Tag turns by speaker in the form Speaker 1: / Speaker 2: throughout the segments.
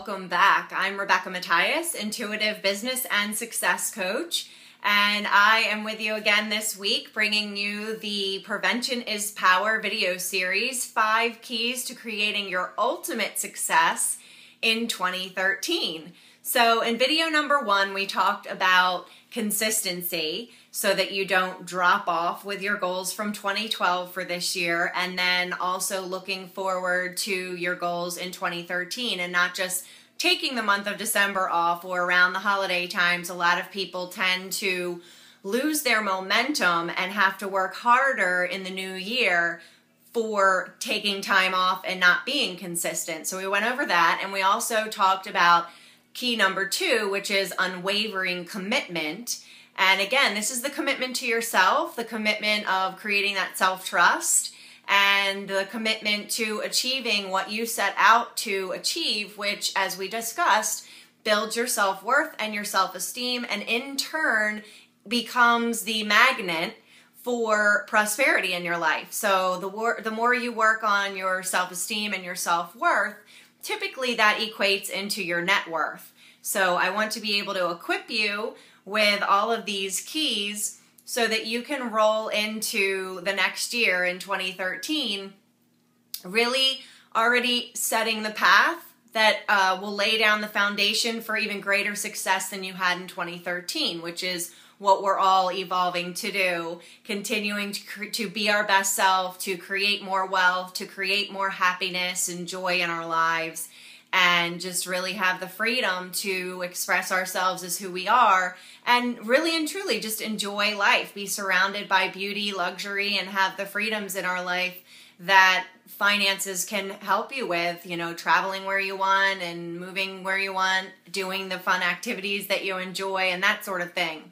Speaker 1: welcome back. I'm Rebecca Matthias, intuitive business and success coach, and I am with you again this week bringing you the Prevention is Power video series, 5 keys to creating your ultimate success in 2013. So in video number 1, we talked about consistency so that you don't drop off with your goals from 2012 for this year, and then also looking forward to your goals in 2013 and not just taking the month of December off or around the holiday times. A lot of people tend to lose their momentum and have to work harder in the new year for taking time off and not being consistent. So we went over that, and we also talked about key number 2, which is unwavering commitment. And again, this is the commitment to yourself, the commitment of creating that self-trust, and the commitment to achieving what you set out to achieve, which, as we discussed, builds your self-worth and your self-esteem, and in turn becomes the magnet for prosperity in your life. So the more you work on your self-esteem and your self-worth, typically that equates into your net worth. So I want to be able to equip you with all of these keys so that you can roll into the next year in 2013 really already setting the path that will lay down the foundation for even greater success than you had in 2013, which is what we're all evolving to do, continuing to be our best self, to create more wealth, to create more happiness and joy in our lives, and just really have the freedom to express ourselves as who we are, and really and truly just enjoy life, be surrounded by beauty, luxury, and have the freedoms in our life that finances can help you with, traveling where you want and moving where you want, doing the fun activities that you enjoy, and that sort of thing.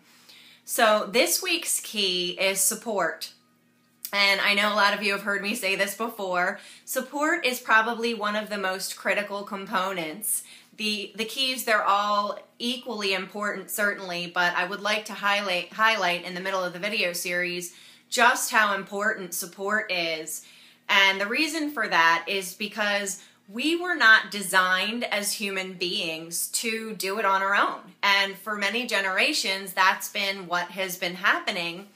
Speaker 1: So this week's key is support. And I know a lot of you have heard me say this before. Support is probably one of the most critical components. The keys, they're all equally important, certainly, but I would like to highlight in the middle of the video series just how important support is. And the reason for that is because we were not designed as human beings to do it on our own. And for many generations, that's been what has been happening.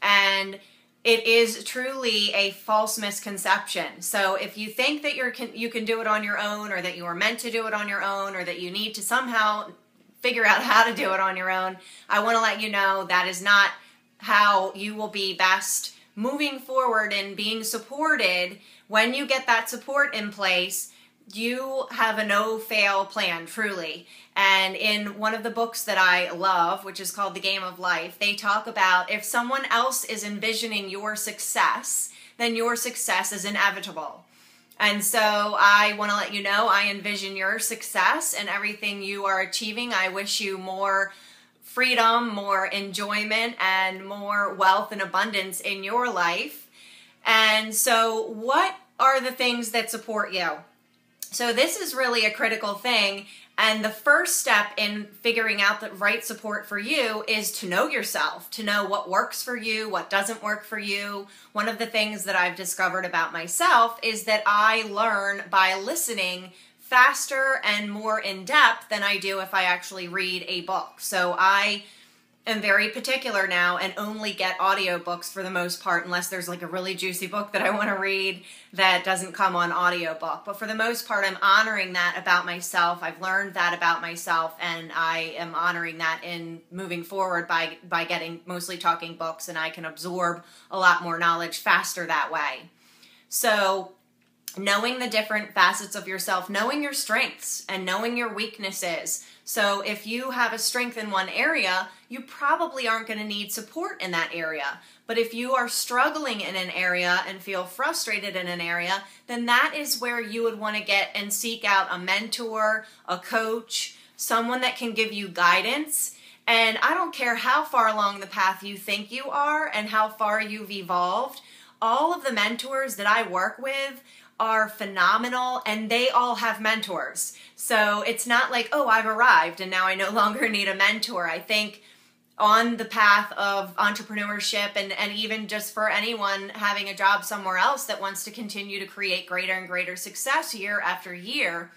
Speaker 1: And it is truly a false misconception. So if you think that you can do it on your own, or that you are meant to do it on your own, or that you need to somehow figure out how to do it on your own, I want to let you know that is not how you will be best moving forward and being supported. When you get that support in place, you have a no-fail plan, truly. And in one of the books that I love, which is called The Game of Life, they talk about if someone else is envisioning your success, then your success is inevitable. And so I want to let you know, I envision your success and everything you are achieving. I wish you more freedom, more enjoyment, and more wealth and abundance in your life. And so what are the things that support you? So this is really a critical thing, and the first step in figuring out the right support for you is to know yourself, to know what works for you, what doesn't work for you. One of the things that I've discovered about myself is that I learn by listening faster and more in depth than I do if I actually read a book. So I am very particular now and only get audiobooks for the most part, unless there's like a really juicy book that I want to read that doesn't come on audiobook. But for the most part, I'm honoring that about myself. I've learned that about myself, and I am honoring that in moving forward by getting mostly talking books, and I can absorb a lot more knowledge faster that way. So knowing the different facets of yourself, knowing your strengths and knowing your weaknesses. So if you have a strength in one area, you probably aren't going to need support in that area. But if you are struggling in an area and feel frustrated in an area, then that is where you would want to get and seek out a mentor, a coach, someone that can give you guidance. And I don't care how far along the path you think you are and how far you've evolved, all of the mentors that I work with are phenomenal, and they all have mentors. So it's not like, oh, I've arrived and now I no longer need a mentor. I think on the path of entrepreneurship and even just for anyone having a job somewhere else that wants to continue to create greater and greater success year after year,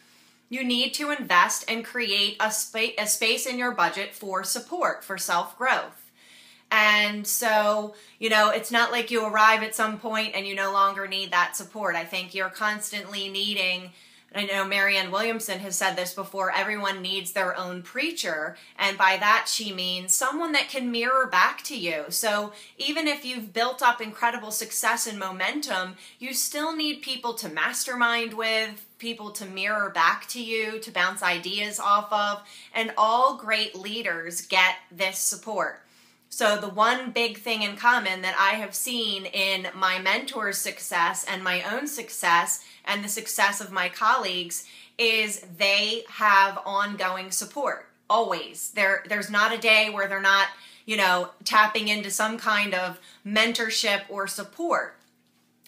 Speaker 1: you need to invest and create a space in your budget for support, for self-growth. And so, it's not like you arrive at some point and you no longer need that support. I think you're constantly needing, I know Marianne Williamson has said this before, everyone needs their own preacher. And by that, she means someone that can mirror back to you. So even if you've built up incredible success and momentum, you still need people to mastermind with, people to mirror back to you, to bounce ideas off of. And all great leaders get this support. So the one big thing in common that I have seen in my mentor's success and my own success and the success of my colleagues is they have ongoing support, always. There's not a day where they're not, tapping into some kind of mentorship or support.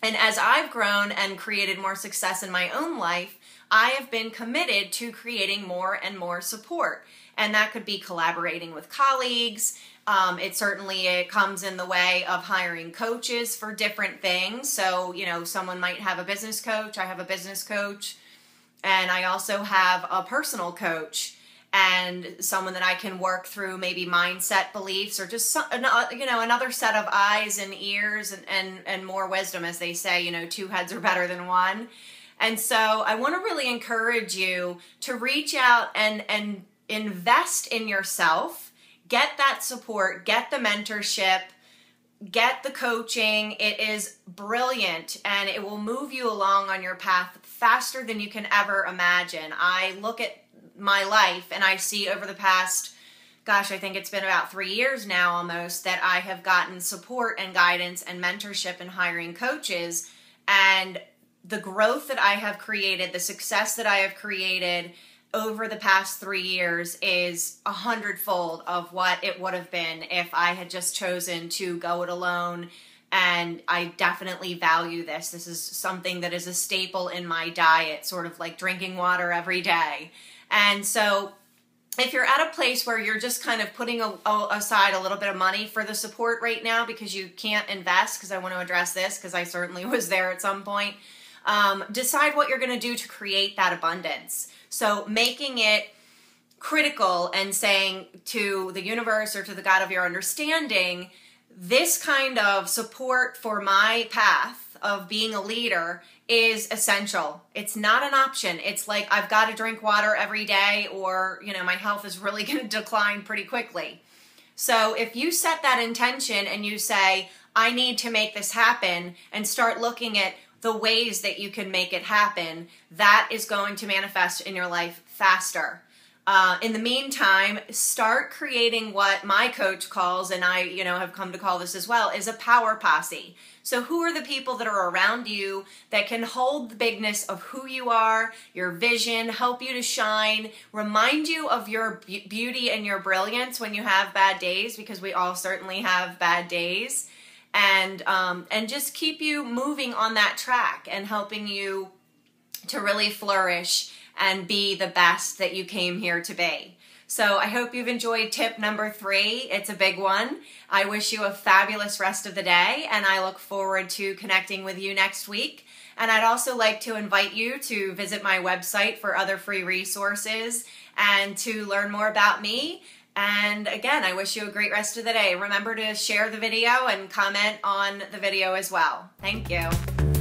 Speaker 1: And as I've grown and created more success in my own life, I have been committed to creating more and more support. And that could be collaborating with colleagues. It comes in the way of hiring coaches for different things. So, someone might have a business coach. I have a business coach. And I also have a personal coach and someone that I can work through maybe mindset beliefs or just, another set of eyes and ears and more wisdom, as they say, 2 heads are better than 1. And so I want to really encourage you to reach out and invest in yourself. Get that support, get the mentorship, get the coaching. It is brilliant and it will move you along on your path faster than you can ever imagine. I look at my life and I see over the past, I think it's been about 3 years now almost, that I have gotten support and guidance and mentorship and hiring coaches. And the growth that I have created, the success that I have created over the past 3 years is 100-fold of what it would have been if I had just chosen to go it alone. And I definitely value this. This is something that is a staple in my diet, sort of like drinking water every day. And so if you're at a place where you're just kind of putting aside a little bit of money for the support right now because you can't invest, because I want to address this because I certainly was there at some point, decide what you're going to do to create that abundance. So making it critical and saying to the universe or to the God of your understanding, this kind of support for my path of being a leader is essential. It's not an option. It's like I've got to drink water every day or, my health is really going to decline pretty quickly. So if you set that intention and you say, I need to make this happen, and start looking at the ways that you can make it happen, that is going to manifest in your life faster. In the meantime, start creating what my coach calls, and I, have come to call this as well, is a power posse. So who are the people that are around you that can hold the bigness of who you are, your vision, help you to shine, remind you of your beauty and your brilliance when you have bad days, because we all certainly have bad days, and just keep you moving on that track and helping you to really flourish and be the best that you came here to be. So I hope you've enjoyed tip number 3. It's a big one. I wish you a fabulous rest of the day, and I look forward to connecting with you next week. And I'd also like to invite you to visit my website for other free resources and to learn more about me. And again, I wish you a great rest of the day. Remember to share the video and comment on the video as well. Thank you.